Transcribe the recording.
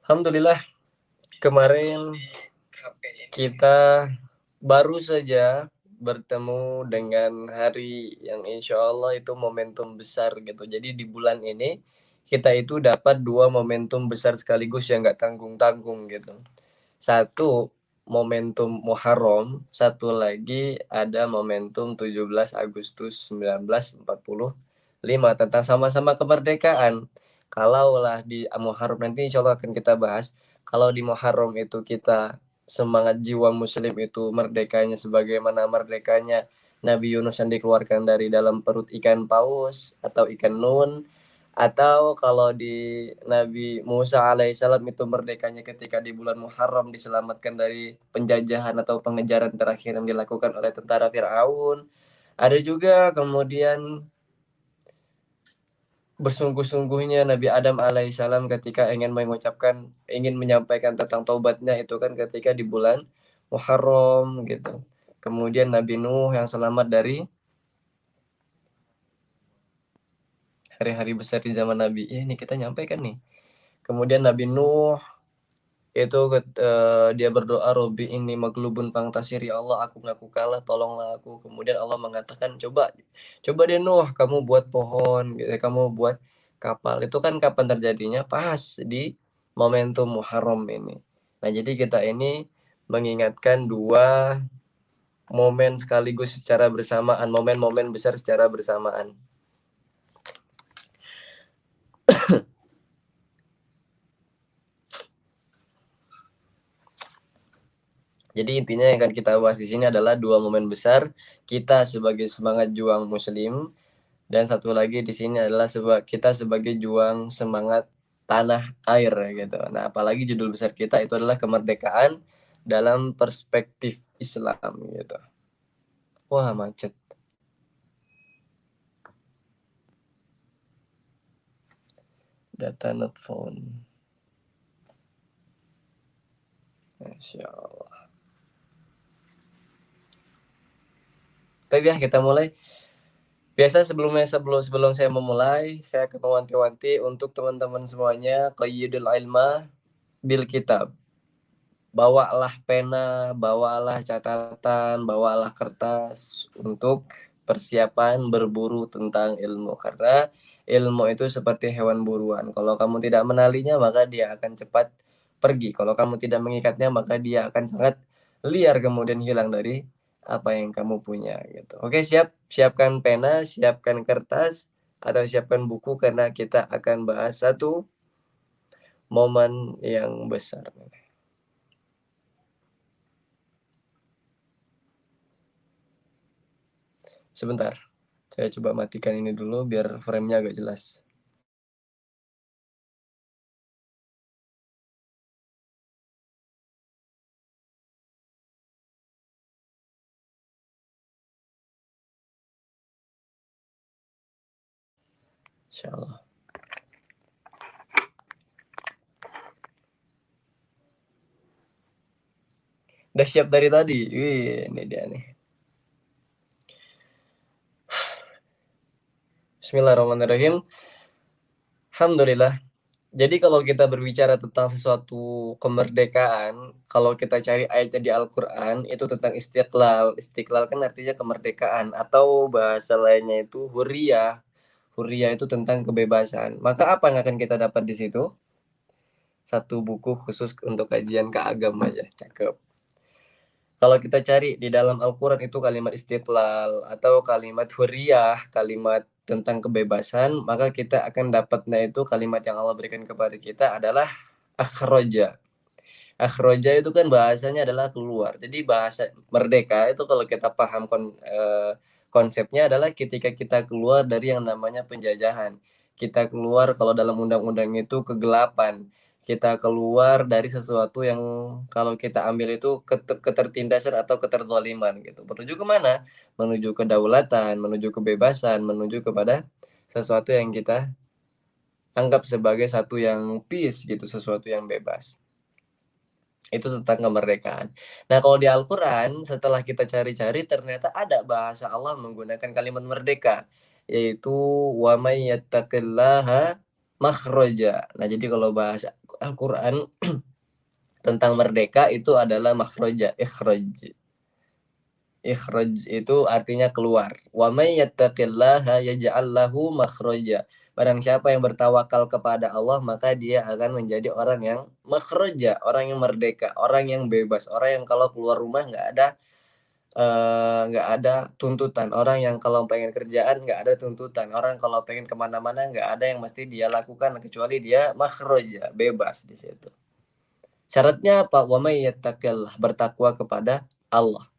Alhamdulillah kemarin kita baru saja bertemu dengan hari yang insya Allah itu momentum besar gitu. Jadi di bulan ini kita itu dapat 2 momentum besar sekaligus yang nggak tanggung-tanggung gitu. Satu momentum Muharram, satu lagi ada momentum 17 Agustus 1945 tentang sama-sama kemerdekaan. Kalaulah di Muharram nanti insya Allah akan kita bahas, kalau di Muharram itu kita semangat jiwa muslim itu merdekanya sebagaimana merdekanya Nabi Yunus yang dikeluarkan dari dalam perut ikan paus atau ikan nun, atau kalau di Nabi Musa alaihissalam itu merdekanya ketika di bulan Muharram diselamatkan dari penjajahan atau pengejaran terakhir yang dilakukan oleh tentara Firaun. Ada juga kemudian bersungguh-sungguhnya Nabi Adam alaihissalam ketika ingin menyampaikan tentang taubatnya itu kan ketika di bulan Muharram gitu. Kemudian Nabi Nuh yang selamat dari hari-hari besar di zaman Nabi. Ya, ini kita nyampaikan nih. Kemudian Nabi Nuh itu dia berdoa, Robi ini maglubun fangtasir, ya Allah aku ngaku kalah, tolonglah aku. Kemudian Allah mengatakan, coba coba deh Nuh, kamu buat pohon gitu, kamu buat kapal. Itu kan kapan terjadinya? Pas di momentum Muharram ini. Nah jadi kita ini mengingatkan 2 momen sekaligus secara bersamaan, momen-momen besar secara bersamaan. Jadi intinya yang akan kita bahas di sini adalah 2 momen besar kita sebagai semangat juang muslim, dan satu lagi di sini adalah kita sebagai juang semangat tanah air gitu. Nah, apalagi judul besar kita itu adalah kemerdekaan dalam perspektif Islam gitu. Wah, macet. Data not found. Masya Allah. Tapi ya kita mulai. Biasa sebelum saya memulai, saya akan mewanti-wanti untuk teman-teman semuanya, qayyidul ilma bil kitab. Bawalah pena, bawalah catatan, bawalah kertas untuk persiapan berburu tentang ilmu. Karena ilmu itu seperti hewan buruan. Kalau kamu tidak menalinya, maka dia akan cepat pergi. Kalau kamu tidak mengikatnya, maka dia akan sangat liar kemudian hilang dari apa yang kamu punya gitu. Oke, siapkan pena, siapkan kertas, atau siapkan buku karena kita akan bahas satu momen yang besar. Sebentar, saya coba matikan ini dulu biar frame-nya agak jelas. Insyaallah. Udah siap dari tadi. Wih, ini dia nih. Bismillahirrahmanirrahim. Alhamdulillah. Jadi kalau kita berbicara tentang sesuatu kemerdekaan, kalau kita cari ayatnya di Al-Qur'an itu tentang istiqlal. Istiqlal kan artinya kemerdekaan atau bahasa lainnya itu hurriyah. Hurriyah itu tentang kebebasan. Maka apa yang akan kita dapat di situ? Satu buku khusus untuk kajian keagamaan aja. Cakep. Kalau kita cari di dalam Al-Quran itu kalimat istiqlal atau kalimat hurriyah, kalimat tentang kebebasan, maka kita akan dapatnya itu kalimat yang Allah berikan kepada kita adalah akhroja. Akhroja itu kan bahasanya adalah keluar. Jadi bahasa merdeka itu kalau kita paham konsepnya adalah ketika kita keluar dari yang namanya penjajahan. Kita keluar kalau dalam undang-undang itu kegelapan. Kita keluar dari sesuatu yang kalau kita ambil itu ketertindasan atau keterzaliman gitu. Menuju ke mana? Menuju kedaulatan, menuju kebebasan, menuju kepada sesuatu yang kita anggap sebagai satu yang peace gitu, sesuatu yang bebas. Itu tentang kemerdekaan. Nah, kalau di Al-Quran, setelah kita cari-cari, ternyata ada bahasa Allah menggunakan kalimat merdeka, yaitu wa may yattaqillaha makhraja. Nah, jadi kalau bahasa Al-Qur'an tentang merdeka itu adalah makhraja, ikhraj. Ikhraj itu artinya keluar. Wa may yattaqillaha yaj'al lahu makhraja. Barang siapa yang bertawakal kepada Allah, maka dia akan menjadi orang yang makhraja, orang yang merdeka, orang yang bebas, orang yang kalau keluar rumah nggak ada tuntutan, orang yang kalau pengen kerjaan nggak ada tuntutan, orang kalau pengen kemana mana nggak ada yang mesti dia lakukan kecuali dia makhraja, bebas di situ. Syaratnya apa? Wa may yattaqillah, bertakwa kepada Allah.